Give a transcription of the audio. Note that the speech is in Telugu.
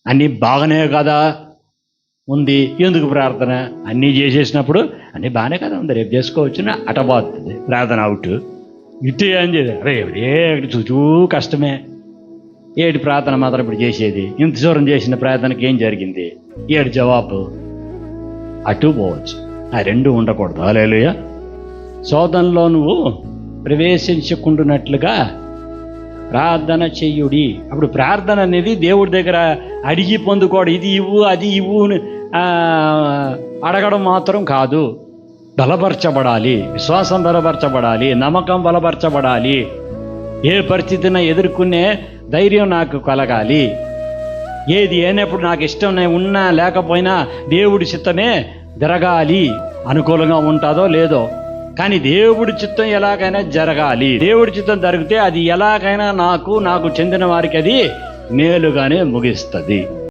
అన్నీ బాగానే కదా ఉంది, ఎందుకు ప్రార్థన? అన్నీ చేసేసినప్పుడు అన్నీ బాగానే కదా ఉంది, రేపు చేసుకోవచ్చు, అటబాతుంది ప్రార్థన అవుట్. ఇటు ఏం చేయదు, అరే చూచూ కష్టమే, ఏడు ప్రార్థన మాత్రం ఇప్పుడు చేసేది, ఇంత దూరం చేసిన ప్రార్థనకి ఏం జరిగింది, ఏడు జవాబు, అటు పోవచ్చు. ఆ రెండు ఉండకూడదు. హల్లెలూయా. శోధనలో నువ్వు ప్రవేశించకుండానట్లుగా ప్రార్థన చెయ్యుడి. అప్పుడు ప్రార్థన అనేది దేవుడి దగ్గర అడిగి పొందుకోవడం, ఇది ఇవ్వు అది ఇవ్వు అడగడం మాత్రం కాదు. బలపరచబడాలి, విశ్వాసం బలపరచబడాలి, నమ్మకం బలపరచబడాలి, ఏ పరిస్థితిని ఎదుర్కొనే ధైర్యం నాకు కలగాలి. ఏది అయినప్పుడు నాకు ఇష్టం ఉన్నా లేకపోయినా దేవుడి చిత్తమే జరగాలి. అనుకూలంగా ఉంటుందో లేదో కానీ దేవుడి చిత్తం ఎలాగైనా జరగాలి. దేవుడి చిత్తం జరిగితే అది ఎలాగైనా నాకు చెందిన వారికి అది మేలుగానే ముగిస్తుంది.